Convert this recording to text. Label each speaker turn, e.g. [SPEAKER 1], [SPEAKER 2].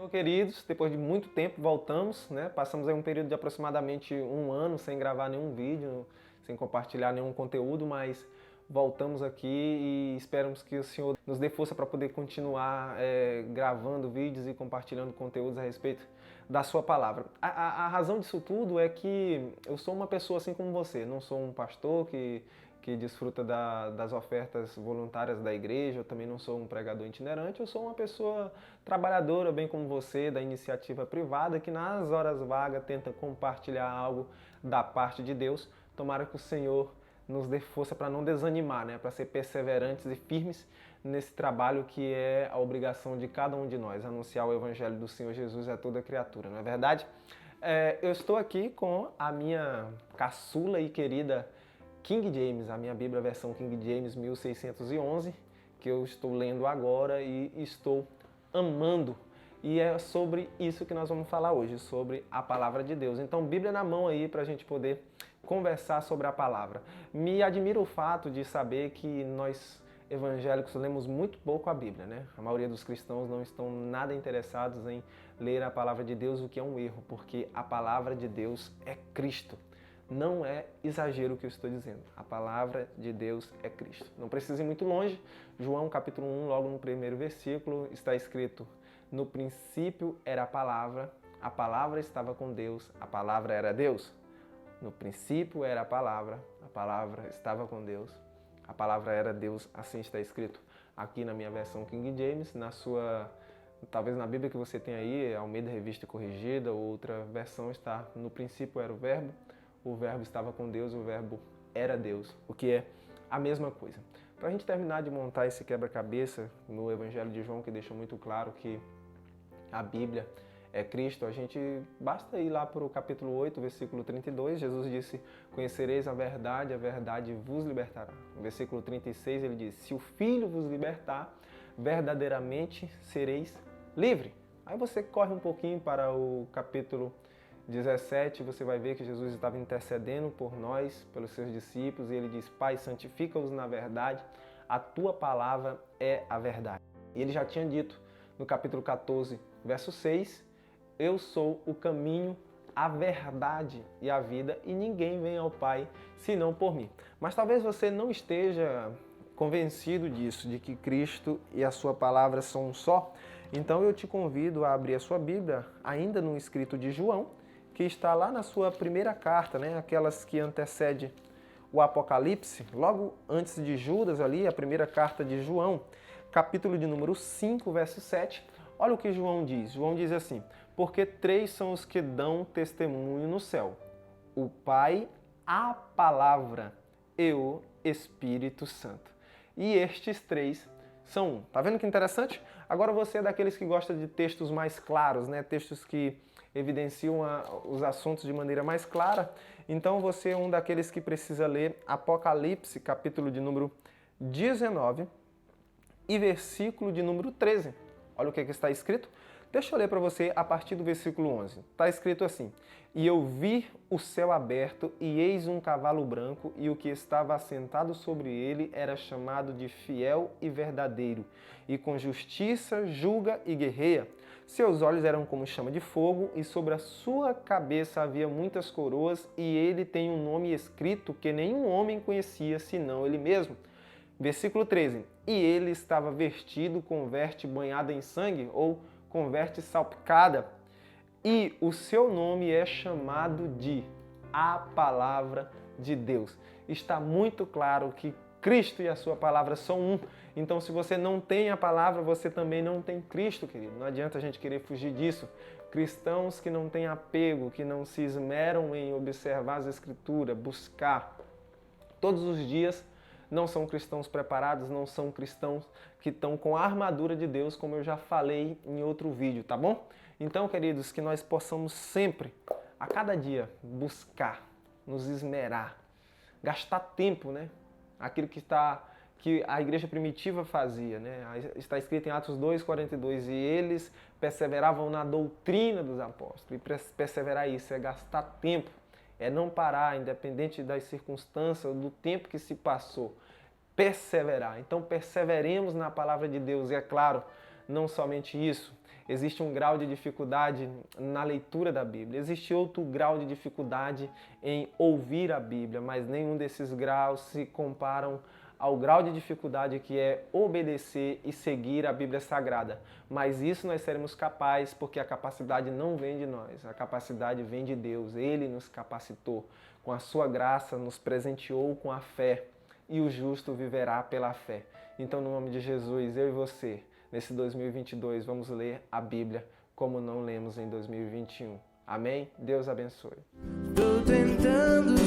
[SPEAKER 1] Então, queridos, depois de muito tempo voltamos, né? Passamos aí um período de aproximadamente um ano sem gravar nenhum vídeo, sem compartilhar nenhum conteúdo, mas voltamos aqui e esperamos que o Senhor nos dê força para poder continuar gravando vídeos e compartilhando conteúdos a respeito da sua palavra. A razão disso tudo é que eu sou uma pessoa assim como você, não sou um pastor que desfruta das ofertas voluntárias da igreja, eu também não sou um pregador itinerante, eu sou uma pessoa trabalhadora, bem como você, da iniciativa privada, que nas horas vagas tenta compartilhar algo da parte de Deus. Tomara que o Senhor nos dê força para não desanimar, né? Para ser perseverantes e firmes nesse trabalho que é a obrigação de cada um de nós, anunciar o Evangelho do Senhor Jesus a toda criatura, não é verdade? Eu estou aqui com a minha caçula e querida King James, a minha Bíblia versão King James 1611, que eu estou lendo agora e estou amando. E é sobre isso que nós vamos falar hoje, sobre a palavra de Deus. Então, Bíblia na mão aí para a gente poder conversar sobre a palavra. Me admira o fato de saber que nós evangélicos lemos muito pouco a Bíblia, né? A maioria dos cristãos não estão nada interessados em ler a palavra de Deus, o que é um erro, porque a palavra de Deus é Cristo. Não é exagero o que eu estou dizendo. A palavra de Deus é Cristo. Não precisa ir muito longe. João capítulo 1, logo no primeiro versículo, está escrito: no princípio era a palavra estava com Deus, a palavra era Deus. No princípio era a palavra estava com Deus, a palavra era Deus. Assim está escrito aqui na minha versão King James, talvez na Bíblia que você tem aí, Almeida Revista e Corrigida, outra versão está: no princípio era o verbo estava com Deus, o verbo era Deus, o que é a mesma coisa. Para a gente terminar de montar esse quebra-cabeça no Evangelho de João, que deixa muito claro que a Bíblia é Cristo, a gente basta ir lá para o capítulo 8, versículo 32, Jesus disse: conhecereis a verdade vos libertará. No versículo 36 ele diz: se o Filho vos libertar, verdadeiramente sereis livre. Aí você corre um pouquinho para o capítulo 17, você vai ver que Jesus estava intercedendo por nós, pelos seus discípulos, e ele diz: Pai, santifica-os na verdade, a tua palavra é a verdade. E ele já tinha dito no capítulo 14, verso 6, eu sou o caminho, a verdade e a vida, e ninguém vem ao Pai senão por mim. Mas talvez você não esteja convencido disso, de que Cristo e a sua palavra são um só. Então eu te convido a abrir a sua Bíblia, ainda no escrito de João, que está lá na sua primeira carta, né? Aquelas que antecede o Apocalipse, logo antes de Judas ali, a primeira carta de João, capítulo de número 5, verso 7. Olha o que João diz. João diz assim: porque três são os que dão testemunho no céu: o Pai, a Palavra e o Espírito Santo. E estes três são um. Tá vendo que interessante? Agora você é daqueles que gosta de textos mais claros, né? Textos que evidenciam os assuntos de maneira mais clara. Então você é um daqueles que precisa ler Apocalipse, capítulo de número 19 e versículo de número 13. Olha o que está escrito. Deixa eu ler para você a partir do versículo 11. Está escrito assim: e eu vi o céu aberto, e eis um cavalo branco, e o que estava assentado sobre ele era chamado de Fiel e Verdadeiro, e com justiça julga e guerreia. Seus olhos eram como chama de fogo, e sobre a sua cabeça havia muitas coroas, e ele tem um nome escrito que nenhum homem conhecia, senão ele mesmo. Versículo 13. E ele estava vestido com veste banhada em sangue, ou com veste salpicada, e o seu nome é chamado de a Palavra de Deus. Está muito claro que Cristo e a sua palavra são um. Então, se você não tem a palavra, você também não tem Cristo, querido. Não adianta a gente querer fugir disso. Cristãos que não têm apego, que não se esmeram em observar as Escrituras, buscar todos os dias, não são cristãos preparados, não são cristãos que estão com a armadura de Deus, como eu já falei em outro vídeo, tá bom? Então, queridos, que nós possamos sempre, a cada dia, buscar, nos esmerar, gastar tempo, né? Aquilo que a igreja primitiva fazia, né? Está escrito em Atos 2:42, e eles perseveravam na doutrina dos apóstolos. E perseverar isso é gastar tempo, é não parar, independente das circunstâncias, do tempo que se passou. Perseverar. Então perseveremos na palavra de Deus. E é claro, não somente isso, existe um grau de dificuldade na leitura da Bíblia, existe outro grau de dificuldade em ouvir a Bíblia, mas nenhum desses graus se comparam ao grau de dificuldade que é obedecer e seguir a Bíblia Sagrada. Mas isso nós seremos capazes porque a capacidade não vem de nós, a capacidade vem de Deus. Ele nos capacitou, com a sua graça nos presenteou com a fé e o justo viverá pela fé. Então, no nome de Jesus, eu e você, nesse 2022, vamos ler a Bíblia como não lemos em 2021. Amém? Deus abençoe. Tô tentando